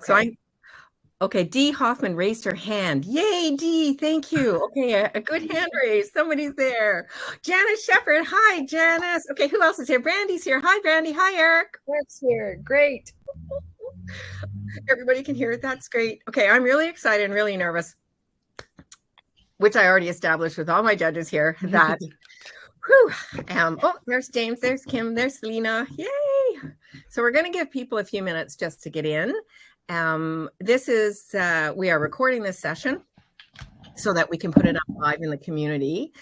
So okay, Dee Hoffman raised her hand. Yay, Dee, thank you. Okay, a good hand raise. Somebody's there. Janice Shepherd. Hi, Janice. Okay, who else is here? Brandy's here. Hi, Brandy. Hi, Eric. Eric's here. Great. Everybody can hear it. That's great. Okay, I'm really excited and really nervous, which I already established with all my judges here, that oh, there's James, there's Kim, there's Selena. Yay! So we're going to give people a few minutes just to get in. This is, we are recording this session so that we can put it up live in the community.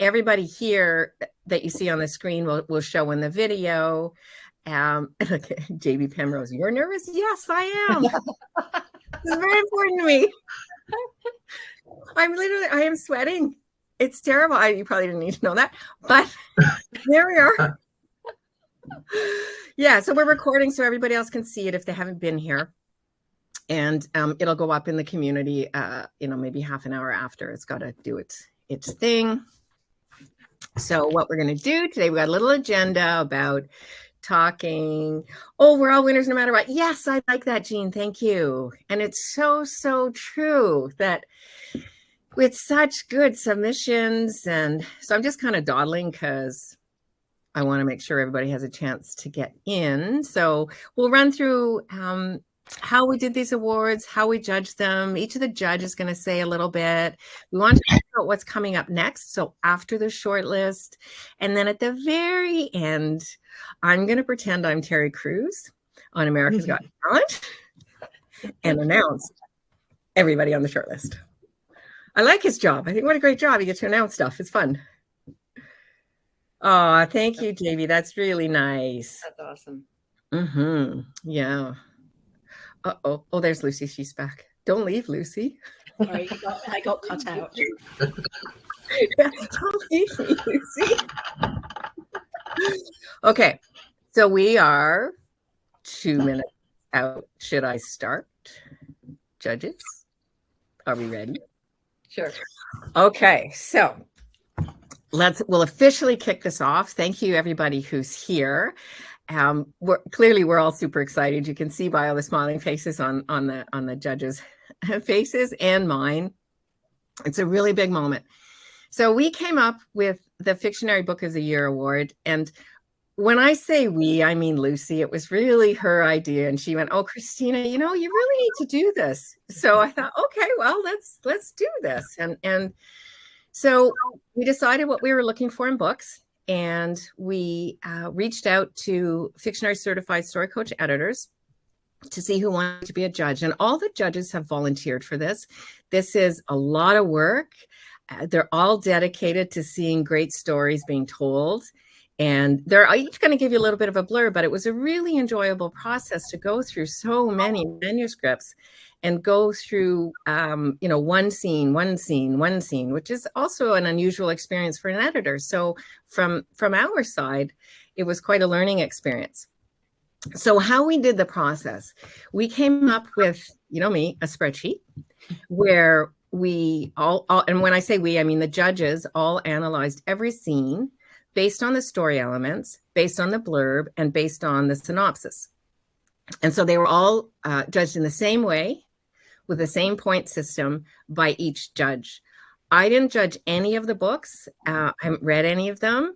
Everybody here that you see on the screen will show in the video. Okay, JB Penrose, you're nervous? Yes, I am. This is very important to me. I am sweating. It's terrible. You probably didn't need to know that, but there we are. Yeah, so we're recording so everybody else can see it if they haven't been here. And it'll go up in the community, maybe half an hour after. It's got to do its thing. So what we're going to do today, we got a little agenda about talking. Oh, we're all winners no matter what. Yes, I like that, Jean. Thank you. And it's so, so true that with such good submissions. And so I'm just kind of dawdling because I want to make sure everybody has a chance to get in. So we'll run through how we did these awards, how we judged them. Each of the judges is going to say a little bit. We want to talk about what's coming up next. So after the shortlist, and then at the very end, I'm going to pretend I'm Terry Crews on America's Got Talent and announce everybody on the shortlist. I like his job. I think what a great job. You get to announce stuff. It's fun. Oh, thank you, JV. That's really nice. That's awesome. Mm-hmm. Yeah. Uh-oh. Oh, there's Lucy. She's back. Don't leave, Lucy. Sorry, I got cut out. Don't leave me, Lucy. Okay. So we are 2 minutes out. Should I start? Judges? Are we ready? Sure. Okay. So we'll officially kick this off. Thank you, everybody who's here. We're all super excited. You can see by all the smiling faces on the judges' faces and mine. It's a really big moment. So we came up with the Fictionary Book of the Year award, and when I say we, I mean Lucy. It was really her idea, and she went, "Oh, Christina, you really need to do this." So I thought, okay, well, let's do this, and so we decided what we were looking for in books. And we reached out to Fictionary Certified Story Coach editors to see who wanted to be a judge. And all the judges have volunteered for this. This is a lot of work. They're all dedicated to seeing great stories being told. And they're each going to give you a little bit of a blur, but it was a really enjoyable process to go through so many manuscripts and go through, one scene, which is also an unusual experience for an editor. So from our side, it was quite a learning experience. So how we did the process, we came up with, a spreadsheet where we all, and when I say we, I mean the judges all analyzed every scene based on the story elements, based on the blurb, and based on the synopsis. And so they were all judged in the same way, with the same point system by each judge. I didn't judge any of the books. I haven't read any of them.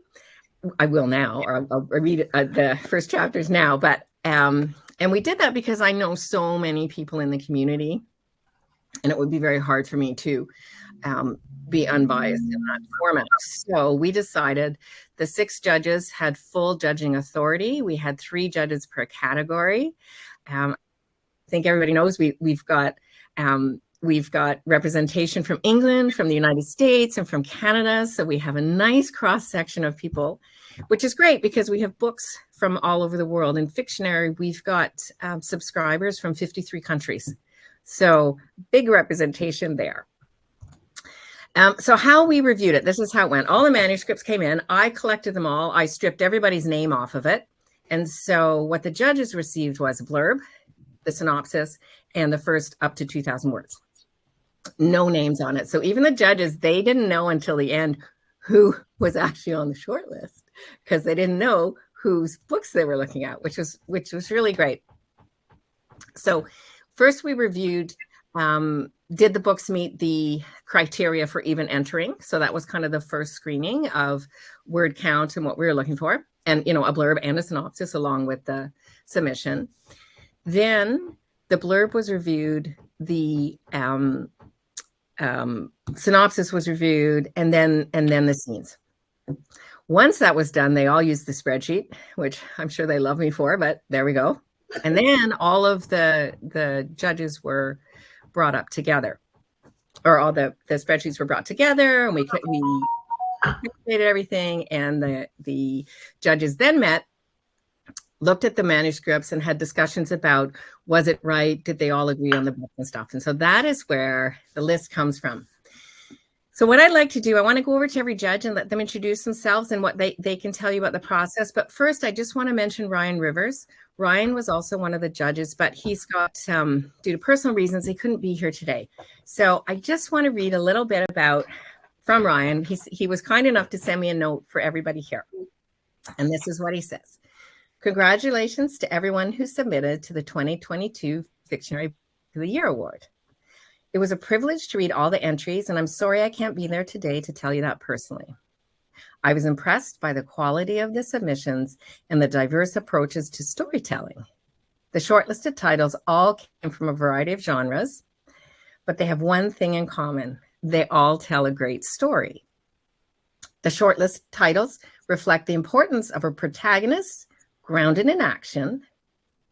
I will now, or I'll read the first chapters now. But and we did that because I know so many people in the community, and it would be very hard for me to be unbiased in that format. So we decided the 6 judges had full judging authority. We had 3 judges per category. I think everybody knows we've got representation from England, from the United States, and from Canada. So we have a nice cross section of people, which is great because we have books from all over the world. In Fictionary, we've got subscribers from 53 countries. So big representation there. So how we reviewed it, this is how it went. All the manuscripts came in. I collected them all. I stripped everybody's name off of it. And so what the judges received was a blurb, the synopsis, and the first up to 2,000 words. No names on it. So even the judges, they didn't know until the end who was actually on the short list because they didn't know whose books they were looking at, which was really great. So first we reviewed, did the books meet the criteria for even entering? So that was kind of the first screening of word count and what we were looking for, and, you know, a blurb and a synopsis along with the submission. Then the blurb was reviewed, the synopsis was reviewed, and then the scenes. Once that was done, they all used the spreadsheet, which I'm sure they love me for, but there we go. And then all of the judges were brought up together, or all the spreadsheets were brought together, and we calculated everything, and the judges then met, looked at the manuscripts, and had discussions about, was it right? Did they all agree on the book and stuff? And so that is where the list comes from. So what I'd like to do, I want to go over to every judge and let them introduce themselves and what they can tell you about the process. But first, I just want to mention Ryan Rivers. Ryan was also one of the judges, but he's got, due to personal reasons, he couldn't be here today. So I just want to read a little bit from Ryan. He was kind enough to send me a note for everybody here. And this is what he says. Congratulations to everyone who submitted to the 2022 Fictionary of the Year Award. It was a privilege to read all the entries, and I'm sorry I can't be there today to tell you that personally. I was impressed by the quality of the submissions and the diverse approaches to storytelling. The shortlisted titles all came from a variety of genres, but they have one thing in common. They all tell a great story. The shortlist titles reflect the importance of a protagonist grounded in action,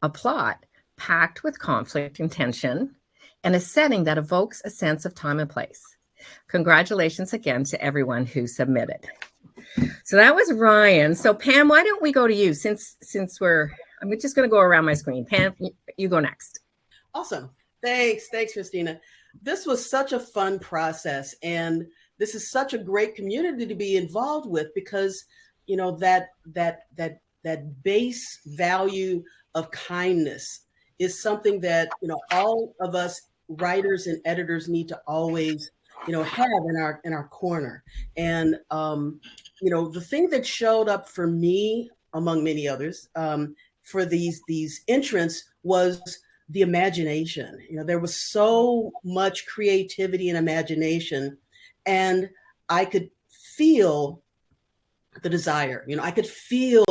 a plot packed with conflict and tension, and a setting that evokes a sense of time and place. Congratulations again to everyone who submitted. So that was Ryan. So Pam, why don't we go to you since I'm just going to go around my screen. Pam, you go next. Awesome. Thanks, Christina. This was such a fun process, and this is such a great community to be involved with, because, you know, that base value of kindness is something that, you know, all of us writers and editors need to always, you know, have in our corner. And you know, the thing that showed up for me, among many others, for these entrants was the imagination. You know, there was so much creativity and imagination, and I could feel the desire. You know, I could feel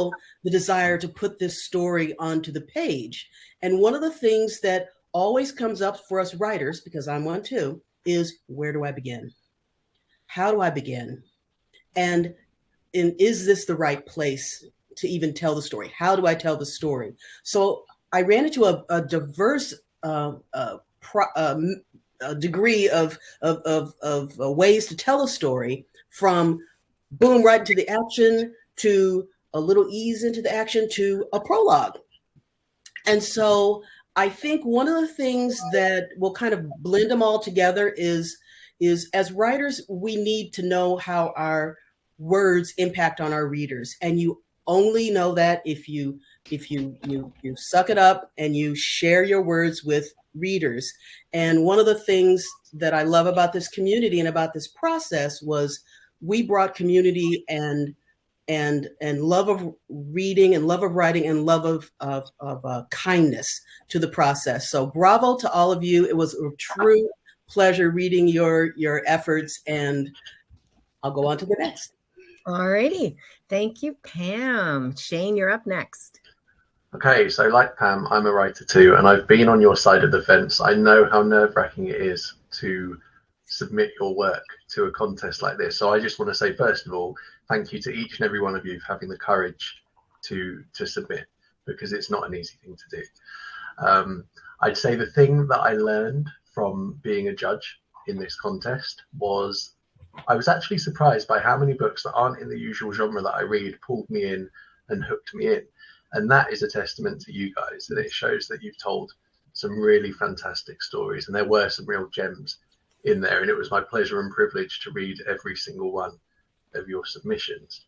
the desire to put this story onto the page. And one of the things that always comes up for us writers, because I'm one too, is, where do I begin? How do I begin? And is this the right place to even tell the story? How do I tell the story? So I ran into a diverse degree of ways to tell a story, from boom, right into the action, to a little ease into the action, to a prologue. And so I think one of the things that will kind of blend them all together is as writers, we need to know how our words impact on our readers. And you only know that if you suck it up and you share your words with readers. And one of the things that I love about this community and about this process was we brought community and love of reading and love of writing and love of kindness to the process. So bravo to all of you. It was a true pleasure reading your efforts, and I'll go on to the next. All righty. Thank you, Pam. Shane, you're up next. Okay, so like Pam, I'm a writer too, and I've been on your side of the fence. I know how nerve-wracking it is to submit your work to a contest like this. So I just want to say, first of all, thank you to each and every one of you for having the courage to submit, because it's not an easy thing to do. I'd say the thing that I learned from being a judge in this contest was I was actually surprised by how many books that aren't in the usual genre that I read pulled me in and hooked me in. And that is a testament to you guys, and it shows that you've told some really fantastic stories, and there were some real gems in there. And it was my pleasure and privilege to read every single one of your submissions.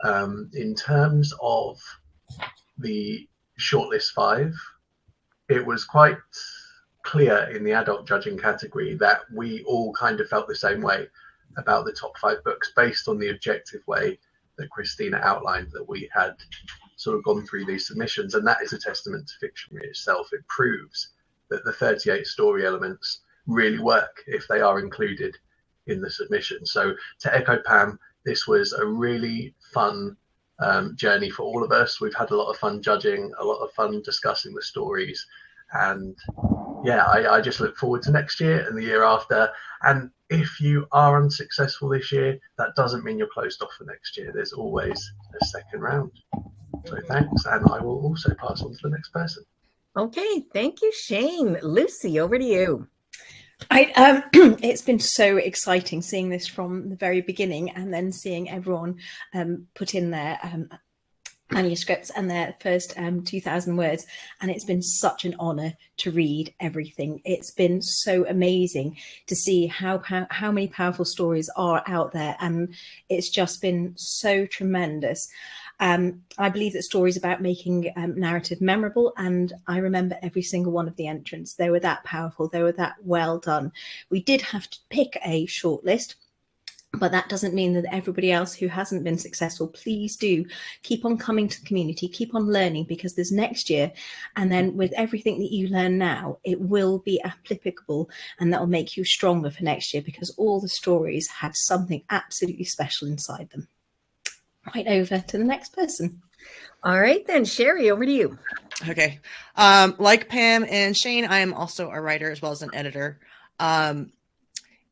In terms of the shortlist 5, it was quite clear in the adult judging category that we all kind of felt the same way about the top 5 books, based on the objective way that Christina outlined that we had sort of gone through these submissions. And that is a testament to Fictionary itself. It proves that the 38 story elements really work if they are included in the submission. So to echo Pam, this was a really fun journey for all of us. We've had a lot of fun judging, a lot of fun discussing the stories, and yeah, I just look forward to next year and the year after. And if you are unsuccessful this year, that doesn't mean you're closed off for next year. There's always a second round. So thanks, and I will also pass on to the next person. Okay, thank you, Shane. Lucy, over to you. It's been so exciting seeing this from the very beginning, and then seeing everyone put in their manuscripts and their first 2,000 words, and it's been such an honor to read everything. It's been so amazing to see how many powerful stories are out there, and it's just been so tremendous. I believe that stories about making narrative memorable, and I remember every single one of the entrants. They were that powerful, they were that well done. We did have to pick a shortlist, but that doesn't mean that everybody else who hasn't been successful, please do keep on coming to the community, keep on learning, because there's next year. And then with everything that you learn now, it will be applicable, and that will make you stronger for next year, because all the stories had something absolutely special inside them. Right, over to the next person. All right, then, Sherry, over to you. Okay. Like Pam and Shane, I am also a writer as well as an editor.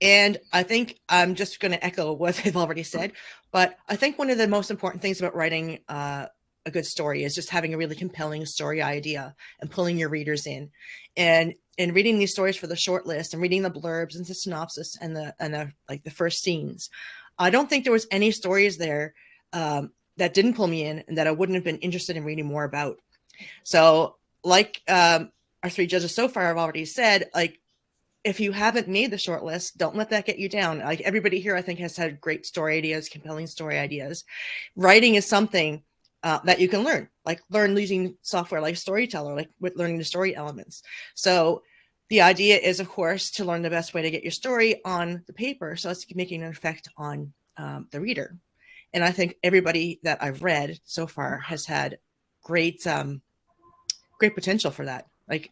And I think I'm just going to echo what they've already said, but I think one of the most important things about writing a good story is just having a really compelling story idea and pulling your readers in. And reading these stories for the shortlist and reading the blurbs and the synopsis and the like the first scenes, I don't think there was any stories there that didn't pull me in and that I wouldn't have been interested in reading more about. So like our three judges so far have already said, like, if you haven't made the shortlist, don't let that get you down. Like, everybody here, I think, has had great story ideas, compelling story ideas. Writing is something that you can learn, like learn using software like Storyteller, like with learning the story elements. So the idea is, of course, to learn the best way to get your story on the paper, so it's making an effect on the reader. And I think everybody that I've read so far has had great potential for that. Like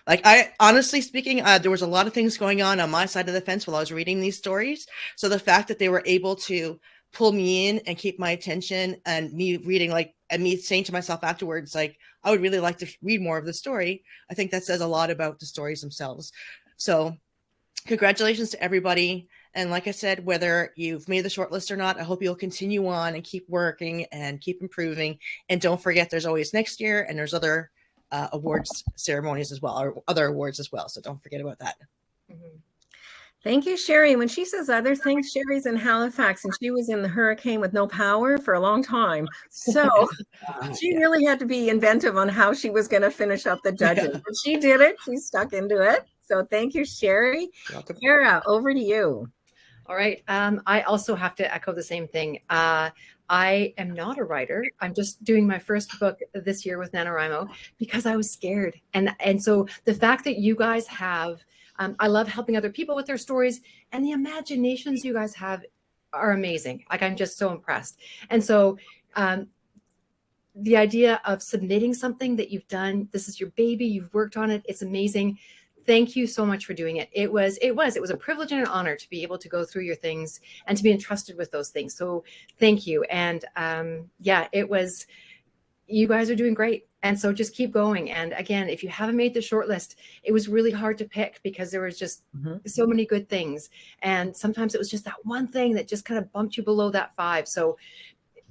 I, honestly speaking, there was a lot of things going on my side of the fence while I was reading these stories. So the fact that they were able to pull me in and keep my attention, and me reading, like, and me saying to myself afterwards, like, I would really like to read more of the story, I think that says a lot about the stories themselves. So congratulations to everybody. And like I said, whether you've made the shortlist or not, I hope you'll continue on and keep working and keep improving. And don't forget, there's always next year, and there's other awards ceremonies as well, or other awards as well. So don't forget about that. Mm-hmm. Thank you, Sherry. When she says other things, Sherry's in Halifax, and she was in the hurricane with no power for a long time. So she really had to be inventive on how she was going to finish up the judges. Yeah. But she did it. She stuck into it. So thank you, Sherry. Kara, over to you. All right. I also have to echo the same thing. I am not a writer. I'm just doing my first book this year with NaNoWriMo because I was scared. And so the fact that you guys have, I love helping other people with their stories, and the imaginations you guys have are amazing. Like, I'm just so impressed. And so the idea of submitting something that you've done, this is your baby, you've worked on it, it's amazing. Thank you so much for doing it. It was a privilege and an honor to be able to go through your things and to be entrusted with those things. So thank you. And yeah, you guys are doing great. And so just keep going. And again, if you haven't made the shortlist, it was really hard to pick because there was just so many good things. And sometimes it was just that one thing that just kind of bumped you below that 5. So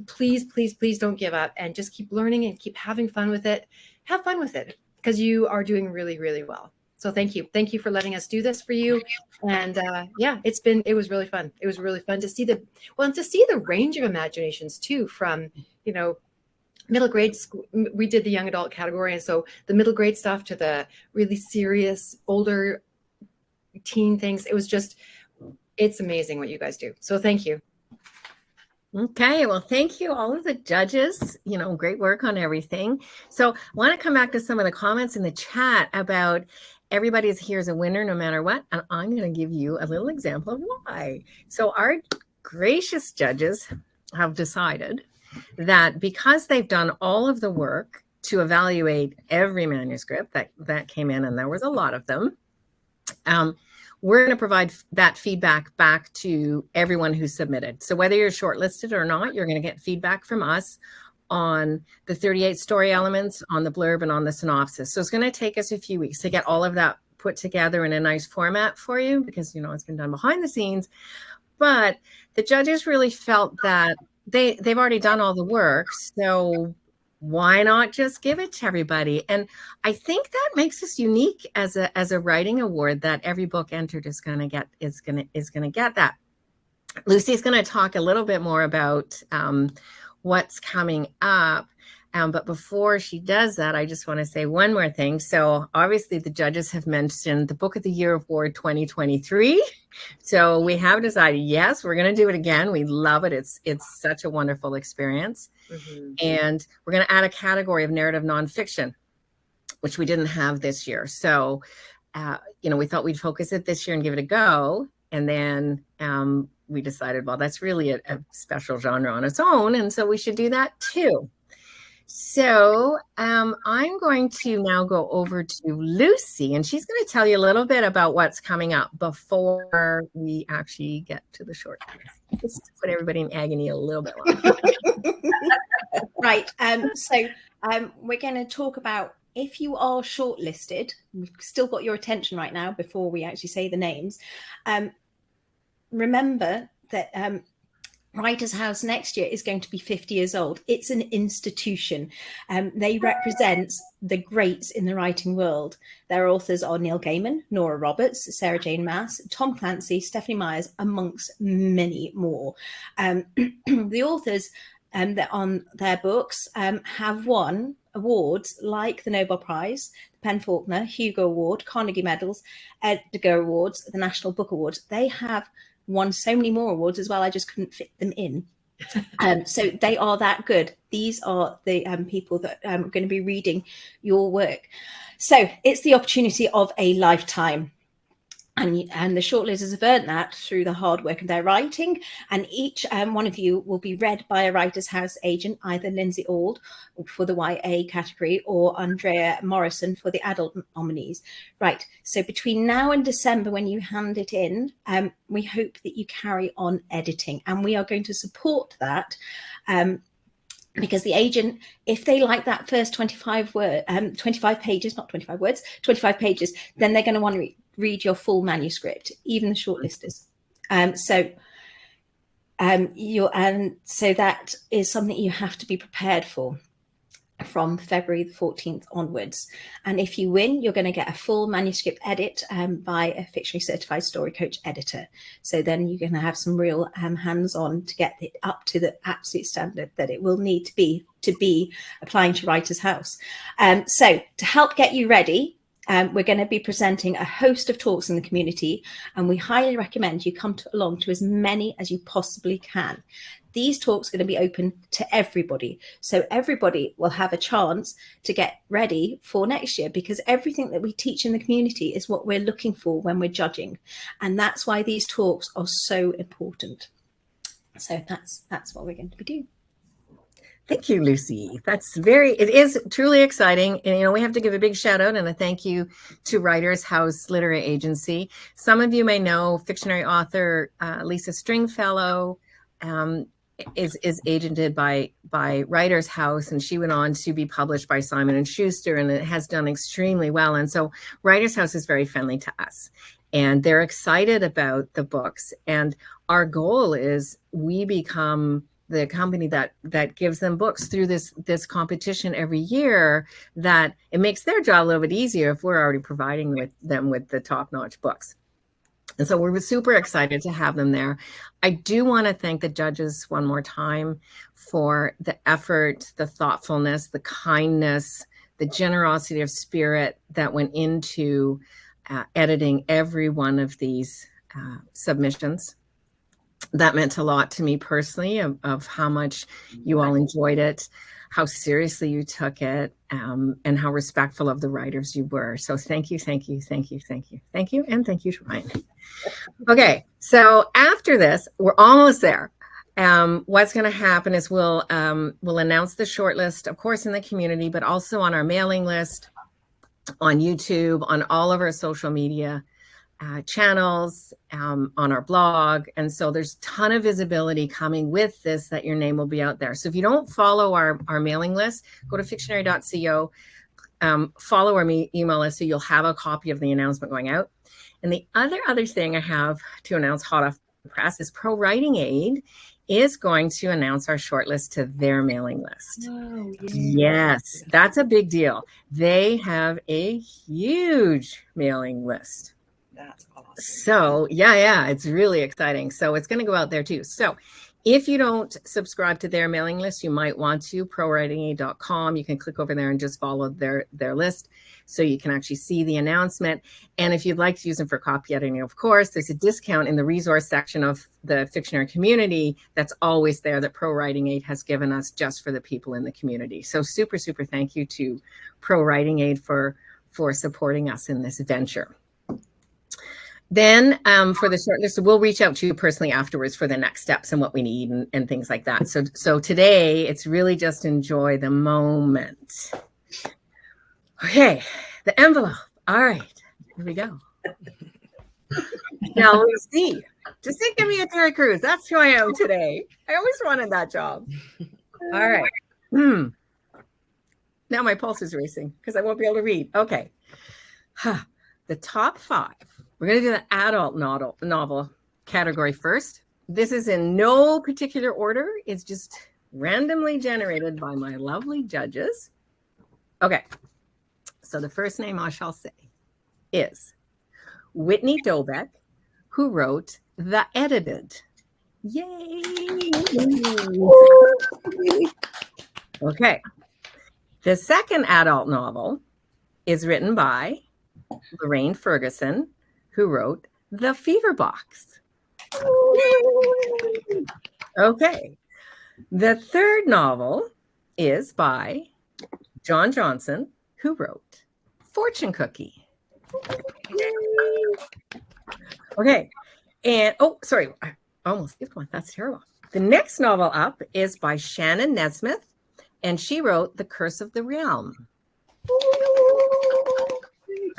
please, please, please don't give up, and just keep learning and keep having fun with it. Have fun with it, because you are doing really, really well. So thank you. Thank you for letting us do this for you. And yeah, it was really fun. It was really fun to see the range of imaginations too, from, middle grade school. We did the young adult category. And so the middle grade stuff to the really serious older teen things. It's amazing what you guys do. So thank you. Okay, well, thank you, all of the judges. Great work on everything. So I want to come back to some of the comments in the chat about everybody's here as a winner no matter what. And I'm going to give you a little example of why. So our gracious judges have decided that because they've done all of the work to evaluate every manuscript that came in, and there was a lot of them. We're going to provide that feedback back to everyone who submitted. So whether you're shortlisted or not, you're going to get feedback from us on the 38 story elements, on the blurb, and on the synopsis. So it's going to take us a few weeks to get all of that put together in a nice format for you, because, you know, it's been done behind the scenes. But the judges really felt that they've already done all the work, so why not just give it to everybody? And I think that makes us unique as a writing award, that every book entered is going to get that. Lucy's going to talk a little bit more about what's coming up. But before she does that, I just want to say one more thing. So obviously the judges have mentioned the Book of the Year Award 2023. So we have decided, yes, we're going to do it again. We love it. It's such a wonderful experience. Mm-hmm. And we're going to add a category of narrative nonfiction, which we didn't have this year. So, you know, we thought we'd focus it this year and give it a go. And then we decided, well, that's really a special genre on its own. And so we should do that too. So I'm going to now go over to Lucy, and she's going to tell you a little bit about what's coming up before we actually get to the shortlist. Just to put everybody in agony a little bit longer. Right. So we're going to talk about, if you are shortlisted, we've still got your attention right now before we actually say the names. Remember that Writers' House next year is going to be 50 years old. It's an institution. They represent the greats in the writing world. Their authors are Neil Gaiman, Nora Roberts, Sarah Jane Maas, Tom Clancy, Stephanie Myers, amongst many more. The authors that on their books have won awards like the Nobel Prize, the Penn Faulkner, Hugo Award, Carnegie Medals, Edgar Awards, the National Book Awards. They have won so many more awards as well. I just couldn't fit them in. So they are that good. These are the people that are going to be reading your work. So it's the opportunity of a lifetime. And the shortlisters have earned that through the hard work of their writing. And each one of you will be read by a Writers' House agent, either Lindsay Auld for the YA category or Andrea Morrison for the adult nominees. Right. So between now and December, when you hand it in, we hope that you carry on editing. And we are going to support that. Because the agent, if they like that first 25 pages, not 25 words, 25 pages, then they're going to want to read your full manuscript, even the shortlisters. So that is something you have to be prepared for from February the 14th onwards. And if you win, you're going to get a full manuscript edit by a fictionally certified story coach editor. So then you're going to have some real hands-on to get it up to the absolute standard that it will need to be applying to Writers' House. So to help get you ready, we're going to be presenting a host of talks in the community, and we highly recommend you come along to as many as you possibly can. These talks are going to be open to everybody. So everybody will have a chance to get ready for next year, because everything that we teach in the community is what we're looking for when we're judging. And that's why these talks are so important. So that's what we're going to be doing. Thank you, Lucy. It is truly exciting. And, you know, we have to give a big shout out and a thank you to Writers' House Literary Agency. Some of you may know fictionary author Lisa Stringfellow is agented by Writers' House, and she went on to be published by Simon & Schuster, and it has done extremely well. And so Writers' House is very friendly to us, and they're excited about the books. And our goal is we become the company that gives them books through this competition every year, that it makes their job a little bit easier if we're already providing them with the top-notch books. And so we're super excited to have them there. I do want to thank the judges one more time for the effort, the thoughtfulness, the kindness, the generosity of spirit that went into editing every one of these submissions. That meant a lot to me personally, of how much you all enjoyed it, how seriously you took it, and how respectful of the writers you were. So thank you, thank you, thank you, thank you, thank you, and thank you to Ryan. Okay, so after this, we're almost there. What's going to happen is we'll announce the shortlist, of course, in the community, but also on our mailing list, on YouTube, on all of our social media channels, on our blog. And so there's a ton of visibility coming with this, that your name will be out there. So if you don't follow our mailing list, go to fictionary.co, follow our email list so you'll have a copy of the announcement going out. And the other thing I have to announce hot off the press is Pro Writing Aid is going to announce our shortlist to their mailing list. Oh, Yes, that's a big deal. They have a huge mailing list. That's awesome. So yeah, it's really exciting. So it's going to go out there too. So if you don't subscribe to their mailing list, you might want to, prowritingaid.com. You can click over there and just follow their list so you can actually see the announcement. And if you'd like to use them for copy editing, of course, there's a discount in the resource section of the Fictionary community that's always there that Pro Writing Aid has given us just for the people in the community. So super, super thank you to Pro Writing Aid for supporting us in this venture. Then for the shortlist, we'll reach out to you personally afterwards for the next steps and what we need and things like that. So today, it's really just enjoy the moment. Okay, the envelope. All right, here we go. Now we see. Just think of me a Terry Crews. That's who I am today. I always wanted that job. All right. Now my pulse is racing because I won't be able to read. Okay. The top 5. We're going to do the adult novel category first. This is in no particular order. It's just randomly generated by my lovely judges. Okay. So the first name I shall say is Whitney Dobek, who wrote The Edited. Yay! Okay. The second adult novel is written by Loraine Fergusson, who wrote The Fever Box. Okay. The third novel is by John Johnson, who wrote Fortune Cookie. Okay. And, oh, sorry, I almost skipped one. That's terrible. The next novel up is by Shannon Nesmith, and she wrote The Curse of the Realm.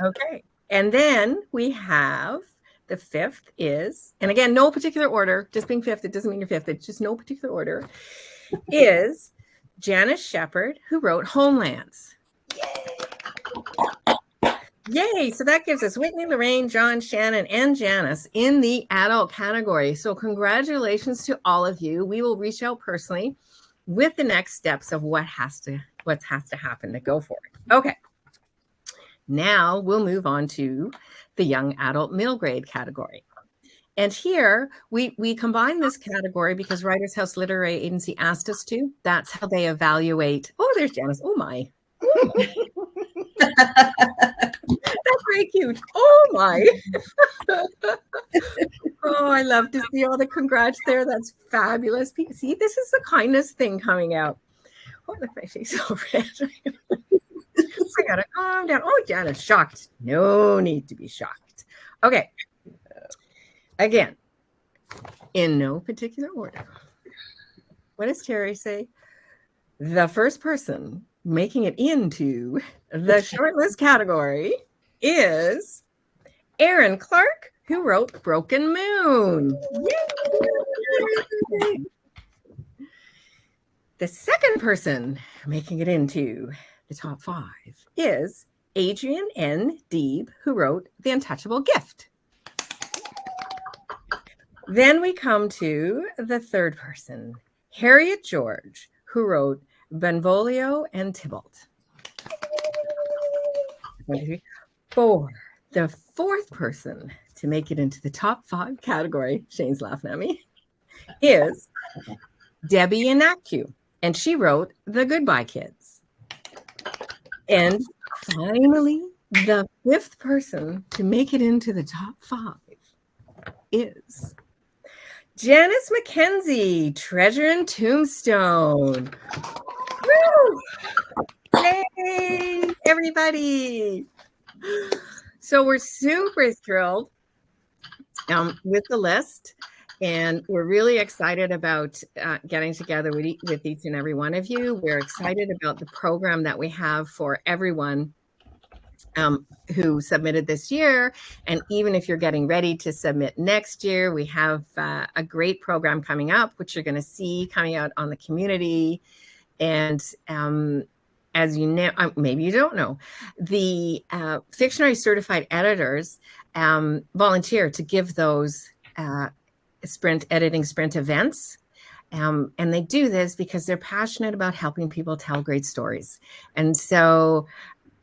Okay. And then we have the fifth is, and again, no particular order, just being fifth, it doesn't mean you're fifth, it's just no particular order, is Janice Shepherd, who wrote Homelands. Yay! So that gives us Whitney, Loraine, John, Shannon, and Janice in the adult category. So congratulations to all of you. We will reach out personally with the next steps of what has to happen to go for it. Okay. Now we'll move on to the young adult middle grade category. And here we combine this category because Writers House Literary Agency asked us to. That's how they evaluate. Oh, there's Janice. Oh my. That's very cute. Oh my. Oh, I love to see all the congrats there. That's fabulous. See, this is the kindness thing coming out. Oh, look, my face so red. I gotta calm down. Oh, Janice, shocked. No need to be shocked. Okay. Again, in no particular order. What does Terry say? The first person making it into the shortlist category is Erin Clark, who wrote Broken Moon. Yay! The second person making it into the top 5 is Adrienne N. Deeb, who wrote The Untouchable Gift. Then we come to the third person, Harriet George, who wrote Benvolio and Tybalt. 4. The fourth person to make it into the top 5 category, Shane's laughing at me, is Debbie Inaccu, and she wrote The Goodbye Kids. And finally, the 5th person to make it into the top 5 is Janice McKenzie, Treasure and Tombstone. Woo! Yay, everybody. So we're super thrilled with the list. And we're really excited about getting together with each and every one of you. We're excited about the program that we have for everyone who submitted this year. And even if you're getting ready to submit next year, we have a great program coming up, which you're going to see coming out on the community. And as you know, maybe you don't know, the Fictionary certified editors volunteer to give those editing sprint events. And they do this because they're passionate about helping people tell great stories. And so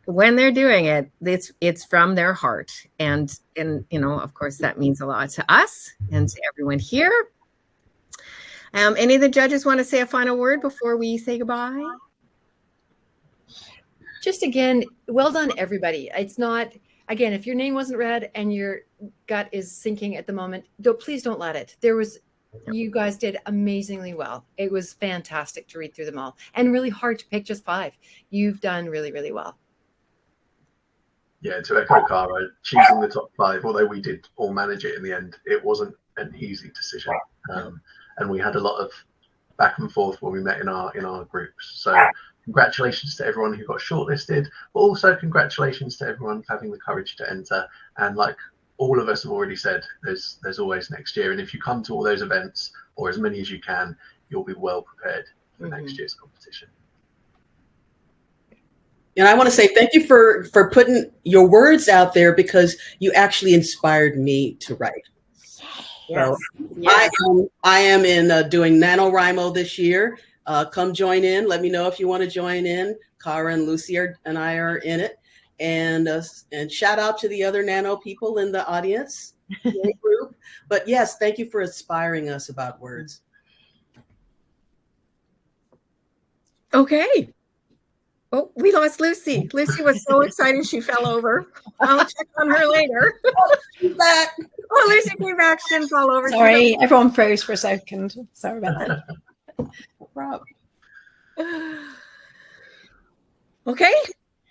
when they're doing it, it's from their heart. And of course, that means a lot to us and to everyone here. Any of the judges want to say a final word before we say goodbye? Just again, well done, everybody. It's not, again, if your name wasn't read and your gut is sinking at the moment, please don't let it. You guys did amazingly well. It was fantastic to read through them all and really hard to pick just 5. You've done really, really well. Yeah, to echo Cara, choosing the top 5, although we did all manage it in the end, it wasn't an easy decision. And we had a lot of back and forth when we met in our groups. So congratulations to everyone who got shortlisted, but also congratulations to everyone for having the courage to enter. And like all of us have already said, there's always next year. And if you come to all those events, or as many as you can, you'll be well prepared for next year's competition. And I want to say thank you for putting your words out there, because you actually inspired me to write. Yes. So yes. I am in doing NaNoWriMo this year. Come join in. Let me know if you want to join in. Cara and Lucy and I are in it. And shout out to the other Nano people in the audience group. But yes, thank you for inspiring us about words. Okay. Oh, we lost Lucy. Lucy was so excited she fell over. I'll check on her later. She's back. Oh, Lucy came back. She didn't fall over. Sorry, everyone froze for a second. Sorry about that. No okay,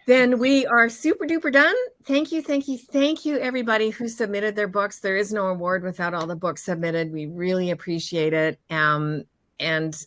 then we are super duper done. Thank you, everybody who submitted their books. There is no award without all the books submitted. We really appreciate it. And